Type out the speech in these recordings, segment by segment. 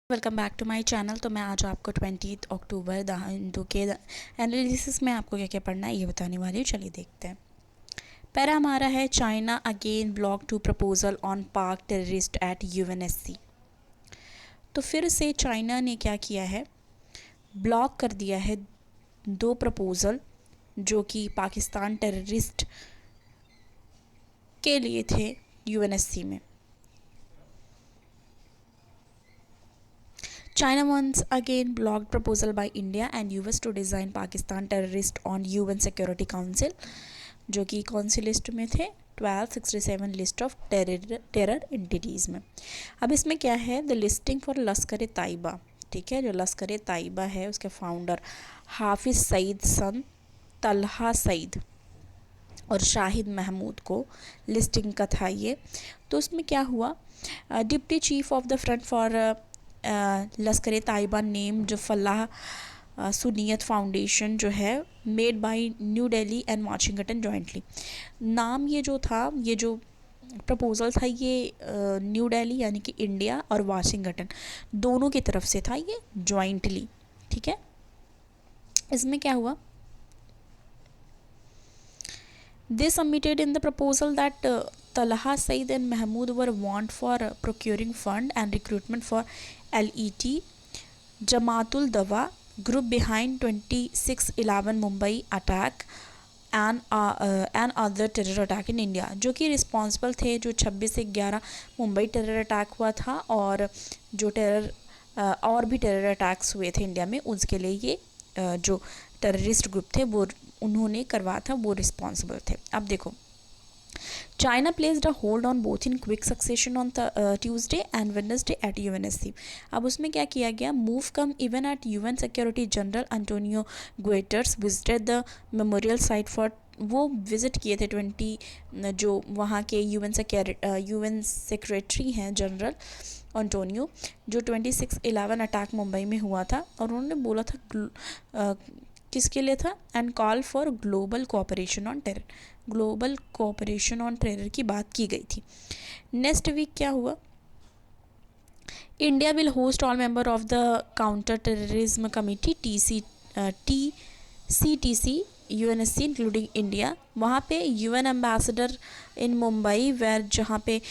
Welcome back to my channel. तो मैं आज आपको 20 अक्टूबर द हिंदू के एनालिसिस में आपको क्या क्या पढ़ना है ये बताने वाली हूँ। चलिए देखते हैं। पहला हमारा है China again block to proposal on Pak terrorist at UNSC. तो फिर से चाइना ने क्या किया है, ब्लॉक कर दिया है दो प्रपोजल जो कि पाकिस्तान टेररिस्ट के लिए थे यूएनएससी में। China once again blocked proposal by India and US to design Pakistan terrorist on UN Security Council, जो कि कौन सी लिस्ट में थे, 1267 लिस्ट ऑफ टेरर एंटिटीज़ में। अब इसमें क्या है, द लिस्टिंग फॉर लश्कर ताइबा, ठीक है, जो लश्कर ताइबा है उसके फाउंडर हाफिज़ सईद सन तलहा सईद और शाहिद महमूद को लिस्टिंग का था ये। तो उसमें क्या हुआ, deputy chief of the front for Lashkar Taiba name जो फलाह सुन्नियत फाउंडेशन जो है made by new Delhi and Washington jointly. नाम ये जो था, ये जो प्रपोज़ल था ये न्यू दिल्ली यानी कि इंडिया और वाशिंगटन दोनों की तरफ से था ये जॉइंटली, ठीक है। इसमें क्या हुआ, they submitted in the proposal that Talha Said and Mahmood were warned for procuring fund and recruitment for LET Jamaatul Dawa group behind 26/11 Mumbai attack and other terror attack in India, जो कि responsible थे जो 26/11 Mumbai terror attack हुआ था और जो और भी टेरर अटैक्स हुए थे इंडिया में, उसके लिए ये जो टेररिस्ट ग्रुप थे वो उन्होंने करवाया था, वो रिस्पॉन्सिबल थे। अब देखो, China placed a hold on both in quick succession on Tuesday and Wednesday at UNSC. अब उसमें क्या किया गया, move come even at UN security general Antonio Guterres visited the memorial site for, वो विज़िट किए थे 20 जो वहाँ के यूएन सेक्रेटरी हैं जनरल एंटोनियो, जो 26/11 अटैक मुंबई में हुआ था, और उन्होंने बोला था किसके लिए था, and call for global cooperation on terror, global cooperation on terror की बात की गई थी। नेक्स्ट वीक क्या हुआ, India will host all member of the counter terrorism committee TCTC UNSC including India. वहाँ पे UN ambassador in Mumbai where, जहाँ पे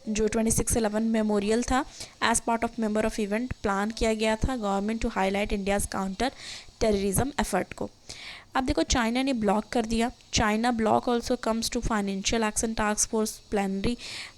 जो 26/11 मेमोरियल था, as part of member of event plan किया गया था government to highlight India's counter terrorism effort को। अब देखो, चाइना ने ब्लॉक कर दिया। China block also comes to Financial Action Task Force plenary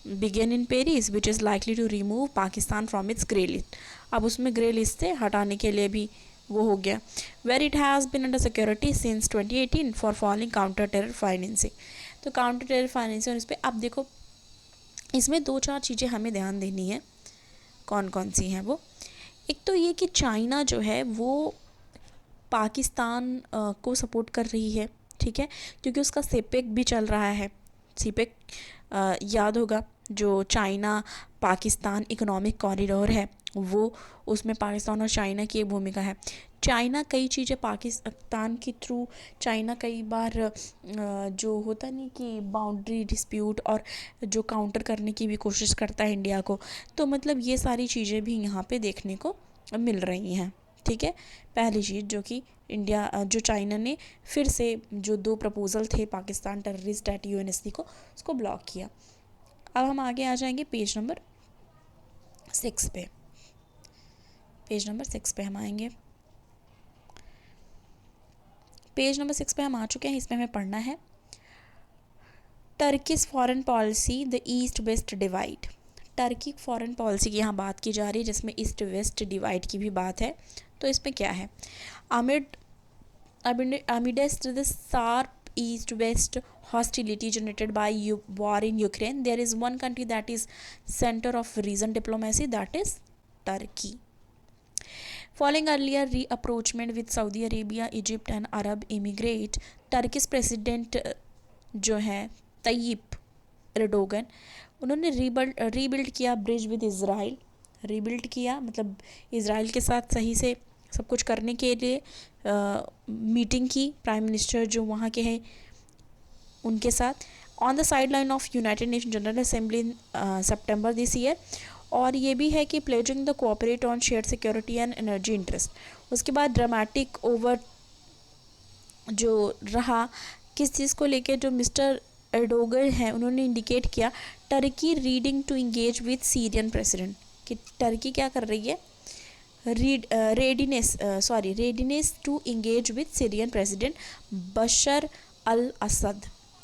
begin in Paris which is likely to remove Pakistan from its grey list. अब उसमें grey list से हटाने के लिए भी वो हो गया, where it has been under security since 2018 for following counter terror financing. तो काउंटर टेरर फाइनेंसिंग इस पर अब देखो, इसमें 2-4 चीज़ें हमें ध्यान देनी है। कौन कौन सी हैं वो, एक तो ये कि चाइना जो है वो पाकिस्तान को सपोर्ट कर रही है, ठीक है, क्योंकि उसका सीपेक भी चल रहा है। सीपेक याद होगा, जो चाइना पाकिस्तान इकोनॉमिक कॉरिडोर है, वो उसमें पाकिस्तान और चाइना की एक भूमिका है। चाइना कई चीज़ें पाकिस्तान के थ्रू, चाइना कई बार जो होता नहीं कि बाउंड्री डिस्प्यूट और जो काउंटर करने की भी कोशिश करता है इंडिया को, तो मतलब ये सारी चीज़ें भी यहाँ पे देखने को मिल रही हैं, ठीक है। पहली चीज़ जो कि इंडिया जो चाइना ने फिर से जो 2 प्रपोज़ल थे पाकिस्तान टेररिस्ट एट यूएनएससी को, उसको ब्लॉक किया। अब हम आगे आ जाएंगे पेज नंबर 6 पे। पेज नंबर 6 पे हम आएंगे। पेज नंबर 6 पे हम आ चुके हैं। इसमें हमें पढ़ना है Turkey's foreign policy the east west divide. Turkey foreign policy की यहाँ बात की जा रही है, जिसमें ईस्ट वेस्ट डिवाइड की भी बात है। तो इसमें क्या है, amidst the sharp east-west hostility generated by war in Ukraine, there is one country that is center of recent diplomacy, that is Turkey. Following earlier reapproachment with Saudi Arabia, Egypt and Arab Emirate, Turkey's president जो है Tayyip Erdogan, उन्होंने rebuild किया bridge with Israel. Rebuild किया मतलब Israel के साथ सही से सब कुछ करने के लिए मीटिंग की प्राइम मिनिस्टर जो वहाँ के हैं उनके साथ, on the sideline of United Nations General Assembly in September this year. और ये भी है कि pledging the cooperate on share security and energy interest. उसके बाद ड्रामेटिक ओवर जो रहा किस चीज़ को लेके, जो मिस्टर एर्डोगन हैं उन्होंने इंडिकेट किया Turkey reading to engage with Syrian president, कि टर्की क्या कर रही है, readiness to engage with Syrian president Bashar al Assad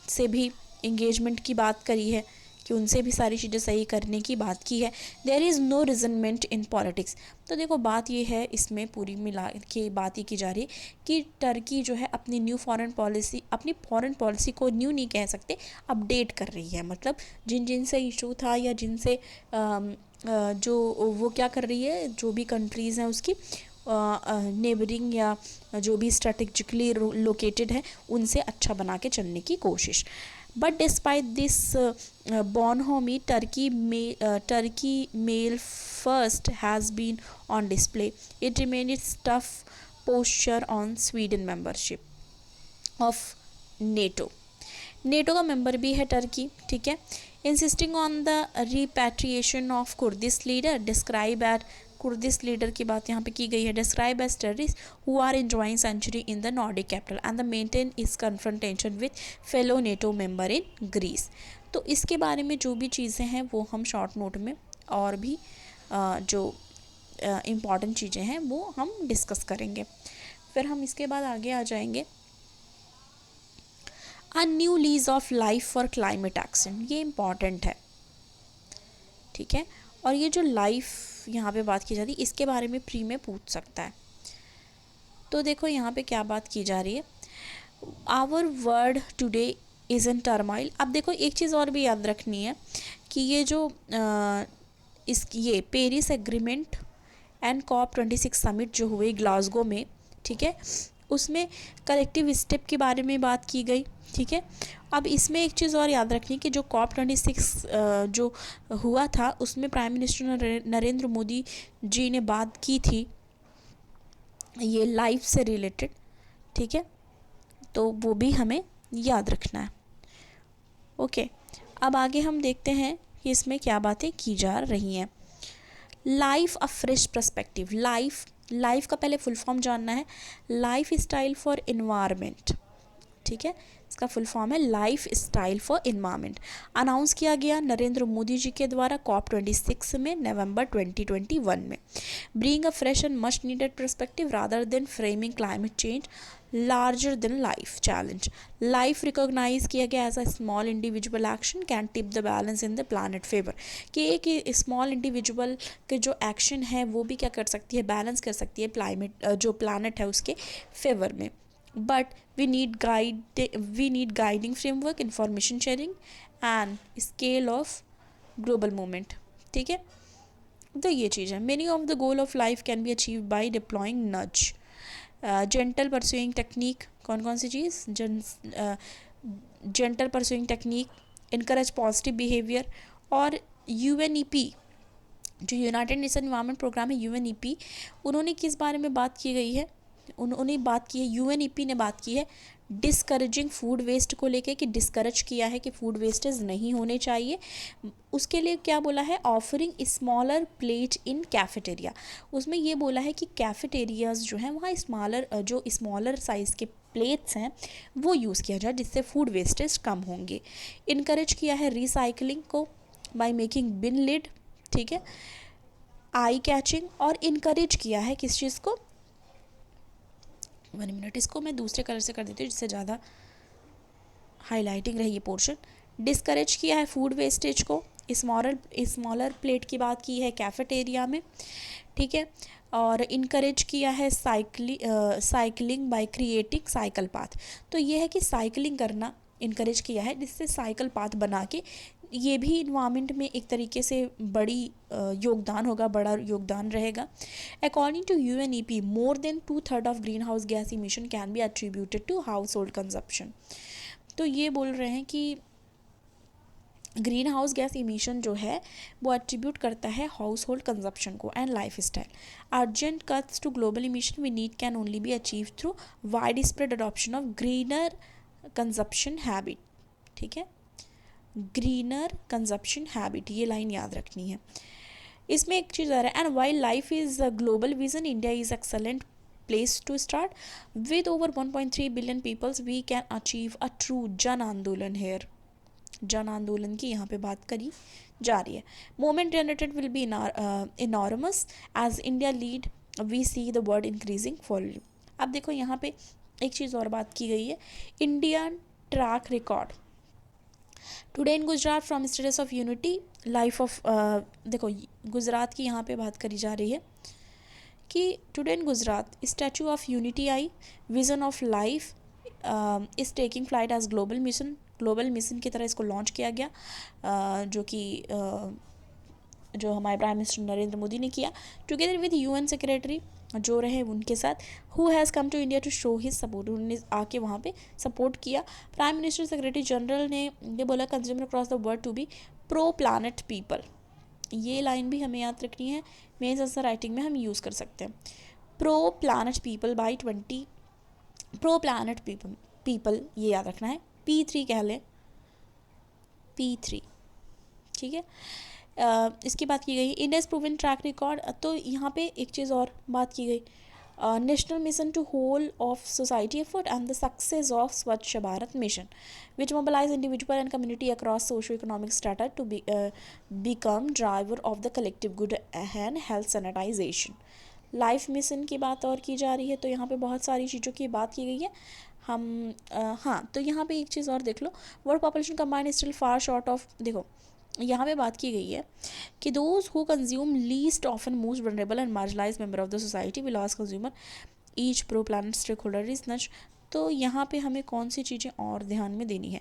से भी इंगेजमेंट की बात करी है, कि उनसे भी सारी चीज़ें सही करने की बात की है। There is no resentment in politics. तो देखो बात ये है, इसमें पूरी मिला के बात ये की जा रही है कि टर्की जो है अपनी फॉरेन पॉलिसी को न्यू नहीं कह सकते, अपडेट कर रही है। मतलब जिन से इशू था या जिनसे जो वो क्या कर रही है, जो भी कंट्रीज़ हैं उसकी नेबरिंग या जो भी स्ट्रेटेजिकली लोकेटेड है उनसे अच्छा बना के चलने की कोशिश। But despite this bonhomie, Turkey mail first has been on display. It remained its tough posture on Sweden membership of NATO. NATO का मेंबर भी है टर्की, ठीक है। Insisting on the repatriation of Kurdish leader describe at, Kurdish leader की बात यहाँ पे की गई है, describe as terrorist who are enjoying century in the Nordic capital and the maintain is confrontation with fellow NATO member in Greece. तो इसके बारे में जो भी चीज़ें हैं वो हम शॉर्ट नोट में और भी जो इम्पॉर्टेंट चीज़ें हैं वो हम डिस्कस करेंगे। फिर हम इसके बाद आगे आ जाएंगे a new lease of life for climate action. ये इम्पॉर्टेंट है, ठीक है। और ये जो लाइफ यहाँ पे बात की जा रही है इसके बारे में प्री में पूछ सकता है। तो देखो यहाँ पे क्या बात की जा रही है, our world today is in turmoil. अब देखो एक चीज़ और भी याद रखनी है कि ये जो ये Paris agreement and COP26 summit जो हुए ग्लासगो में, ठीक है, उसमें कलेक्टिव स्टेप के बारे में बात की गई, ठीक है। अब इसमें एक चीज़ और याद रखनी कि जो COP26 जो हुआ था उसमें प्राइम मिनिस्टर नरेंद्र मोदी जी ने बात की थी ये लाइफ से रिलेटेड, ठीक है। तो वो भी हमें याद रखना है। ओके, अब आगे हम देखते हैं कि इसमें क्या बातें की जा रही हैं। लाइफ अ फ्रेश पर्सपेक्टिव। लाइफ का पहले फुल फॉर्म जानना है, लाइफ स्टाइल फॉर इन्वायरमेंट, ठीक है। इसका फुल फॉर्म है life style for environment. Announce किया गया नरेंद्र मोदी जी के द्वारा COP26 में नवंबर 2021 में। Bring a fresh and much needed perspective rather than framing climate change larger than life challenge. Life recognise किया गया as a small individual action can tip the balance in the planet favour, कि एक small individual के जो action है वो भी क्या कर सकती है, बैलेंस कर सकती है क्लाइमेट जो प्लानट है उसके फेवर में। But we need guiding framework, information sharing and scale of global movement, ठीक है। तो ये चीज़ है। many of the goal of life can be achieved by deploying nudge, gentle pursuing technique, कौन कौन सी चीज़, gentle pursuing technique, encourage positive behavior, और UNEP जो United nation environment programme है UNEP, उन्होंने किस बारे में बात की गई है, उन्होंने बात की है, UNEP ने बात की है डिस्करेजिंग फूड वेस्ट को लेके, कि डिस्करेज किया है कि फूड वेस्टेज नहीं होने चाहिए। उसके लिए क्या बोला है, ऑफरिंग स्मॉलर प्लेट इन कैफेटेरिया। उसमें ये बोला है कि कैफेटेरियाज जो हैं वहाँ स्मॉलर साइज़ के प्लेट्स हैं वो यूज़ किया जाए, जिससे फूड वेस्टेज कम होंगे। इनकरेज किया है रिसाइकलिंग को बाय मेकिंग बिन लिड, ठीक है, आई कैचिंग, और इनकरेज किया है किस चीज़ को, 1 मिनट, इसको मैं दूसरे कलर से कर देती हूँ जिससे ज़्यादा हाईलाइटिंग रही ये पोर्शन। डिस्करेज किया है फूड वेस्टेज को, स्मॉलर प्लेट की बात की है कैफेटेरिया में, ठीक है, और इनकरेज किया है cycling by creating cycle path. तो ये है कि साइकिलिंग करना इनकरेज किया है, जिससे साइकिल पाथ बना के ये भी इन्वायरमेंट में एक तरीके से बड़ा योगदान रहेगा। According to UNEP more than 2/3 of greenhouse gas emission can be attributed to household consumption. तो ये बोल रहे हैं कि ग्रीन हाउस गैस इमिशन जो है वो एट्रीब्यूट करता है हाउस होल्ड कंजप्शन को and lifestyle. Urgent cuts to global emission we need can only be achieve through widespread adoption of greener consumption habit, ठीक है, ग्रीनर कंजप्शन हैबिट, ये line याद रखनी है। इसमें एक चीज़ आ रहा है, and while life is a global vision, India is excellent place to start. With over 1.3 billion peoples, we can achieve a true जन आंदोलन here. जन आंदोलन की यहाँ पे बात करी जा रही है. Moment generated will be enormous as India lead. We see the word increasing volume. अब देखो यहाँ पे एक चीज़ और बात की गई है, Indian track record. Today in Gujarat from status of unity life of, देखो गुजरात की यहाँ पे बात करी जा रही है कि today in Gujarat statue of unity I, vision of life is taking flight as global mission की तरह इसको लॉन्च किया गया, जो कि जो हमारे प्राइम मिनिस्टर नरेंद्र मोदी ने किया टुगेदर विद यूएन सेक्रेटरी जो रहे उनके साथ, who has come to India to show his support. उन्होंने आके वहाँ पे सपोर्ट किया. प्राइम मिनिस्टर सेक्रेटरी जनरल ने ये बोला, consumer across the world to be pro planet people. ये लाइन भी हमें याद रखनी है, मेंस आंसर राइटिंग में हम यूज़ कर सकते हैं. Pro planet people by 20, pro planet people ये याद रखना है. P3 कह लें, P3, ठीक है. इसकी बात की गई इंडियाज प्रूवन ट्रैक रिकॉर्ड. तो यहाँ पे एक चीज़ और बात की गई, national mission to whole of society effort and the success of Swachh Bharat mission which mobilise individual and community across socio economic strata to become driver of the collective good and health sanitisation. Life mission की बात और की जा रही है, तो यहाँ पे बहुत सारी चीज़ों की बात की गई है. हम हाँ, तो यहाँ पे एक चीज़ और देख लो, world population combined still far short of. देखो यहाँ पे बात की गई है कि those who consume least often most vulnerable and marginalise member of the society will ask consumer each pro planet stakeholder is much. तो यहाँ पे हमें कौन सी चीज़ें और ध्यान में देनी है,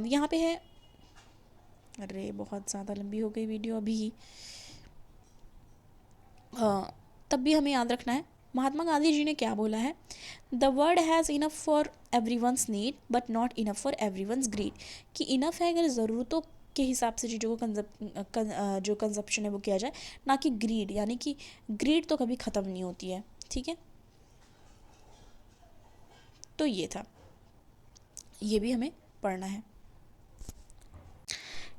यहाँ पे है, अरे बहुत ज़्यादा लंबी हो गई वीडियो अभी, तब भी हमें याद रखना है महात्मा गांधी जी ने क्या बोला है, the world has enough for every one's need but not enough for every one's greed. कि इनफ है अगर ज़रूरतों के हिसाब से चीज़ों को जो कंजप्शन है वो किया जाए, ना कि ग्रीड, यानी कि ग्रीड तो कभी ख़त्म नहीं होती है. ठीक है, तो ये था, ये भी हमें पढ़ना है.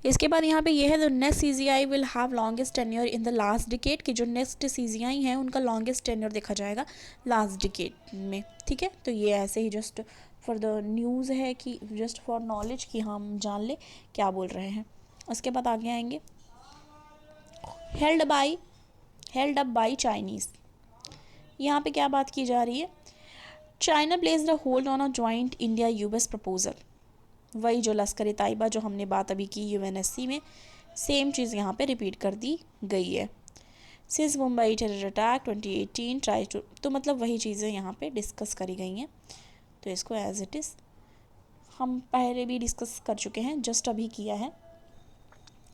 इसके बाद यहाँ पे ये है, the next CGI will have longest tenure in the last decade. कि जो नेक्स्ट CGI हैं उनका लॉन्गेस्ट टेन्योर देखा जाएगा लास्ट डिकेड में. ठीक है, तो ये ऐसे ही जस्ट फॉर द न्यूज़ है, कि जस्ट फॉर नॉलेज कि हम जान ले क्या बोल रहे हैं. उसके बाद आगे आएंगे, हेल्ड अप बाई चाइनीज़. यहाँ पे क्या बात की जा रही है, China place the hold on a joint India US proposal. वही जो लश्कर तैयबा जो हमने बात अभी की UNSC में, सेम चीज़ यहाँ पे रिपीट कर दी गई है. Since Mumbai terror attack 2018 try to, तो मतलब वही चीज़ें यहाँ पे डिस्कस करी गई हैं. तो इसको एज इट इज़ हम पहले भी डिस्कस कर चुके हैं, जस्ट अभी किया है.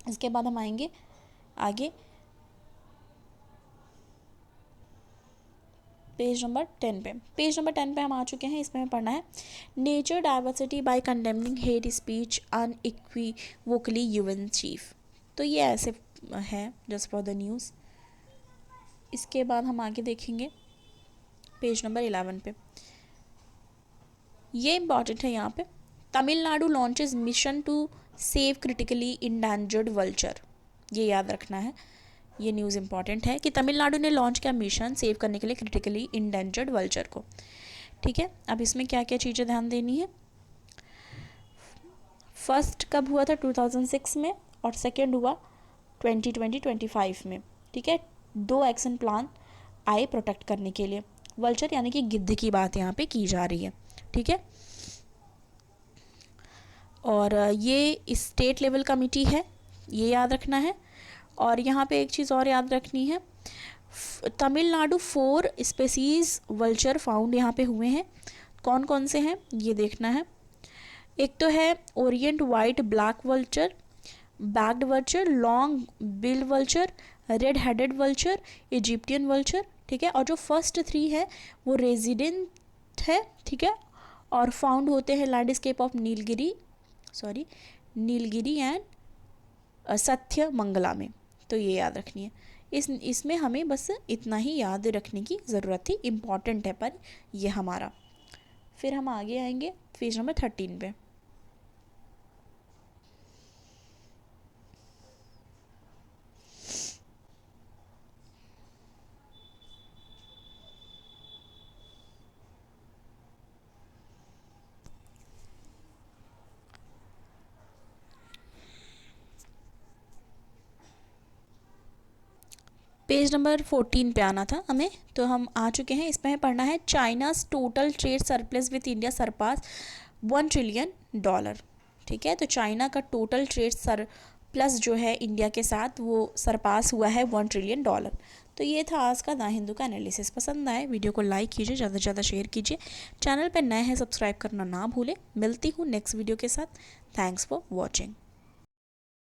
इसके बाद हम आएंगे आगे पेज नंबर 10 पे. पेज नंबर 10 पे हम आ चुके हैं. इसमें हमें पढ़ना है, nature diversity by condemning hate speech unequivocally UN chief. तो ये ऐसे है जस्ट फॉर द न्यूज़. इसके बाद हम आगे देखेंगे पेज नंबर 11 पे. ये इम्पॉर्टेंट है यहाँ पे, Tamil Nadu launches mission to save critically endangered vulture. ये याद रखना है, ये न्यूज़ इंपॉर्टेंट है कि तमिलनाडु ने लॉन्च किया मिशन सेव करने के लिए क्रिटिकली इंडेंजर्ड वल्चर को. ठीक है, अब इसमें क्या क्या चीज़ें ध्यान देनी है. फर्स्ट कब हुआ था 2006 में, और सेकेंड हुआ 2020-25 में. ठीक है, 2 एक्शन प्लान आए प्रोटेक्ट करने के लिए. वल्चर यानी कि गिद्ध की बात यहाँ पे की जा रही है. ठीक है, और ये स्टेट लेवल कमेटी है, ये याद रखना है. और यहाँ पे एक चीज़ और याद रखनी है, तमिलनाडु 4 स्पेसीज़ वल्चर फाउंड यहाँ पे हुए हैं. कौन कौन से हैं ये देखना है. एक तो है Orient white black vulture, backed vulture, long bill vulture, red headed vulture, Egyptian vulture. ठीक है, और जो फर्स्ट 3 है वो रेजिडेंट है. ठीक है, और फाउंड होते हैं लैंडस्केप ऑफ नीलगिरी एंड सत्य मंगला में. तो ये याद रखनी है. इसमें हमें बस इतना ही याद रखने की ज़रूरत थी, इम्पॉर्टेंट है पर ये हमारा. फिर हम आगे आएंगे पेज नंबर 13 पे. पेज नंबर 14 पे आना था हमें, तो हम आ चुके हैं। इसमें हमें पढ़ना है China's total trade surplus with India surpass $1 trillion. ठीक है, तो चाइना का टोटल ट्रेड सरप्लस जो है इंडिया के साथ वो सरपास हुआ है $1 ट्रिलियन। तो ये था आज का द हिंदू का एनालिसिस। पसंद आए वीडियो को लाइक कीजिए, ज़्यादा से ज़्यादा शेयर कीजिए, चैनल पर नए हैं सब्सक्राइब करना ना भूलें। मिलती हूँ नेक्स्ट वीडियो के साथ। Thanks for watching.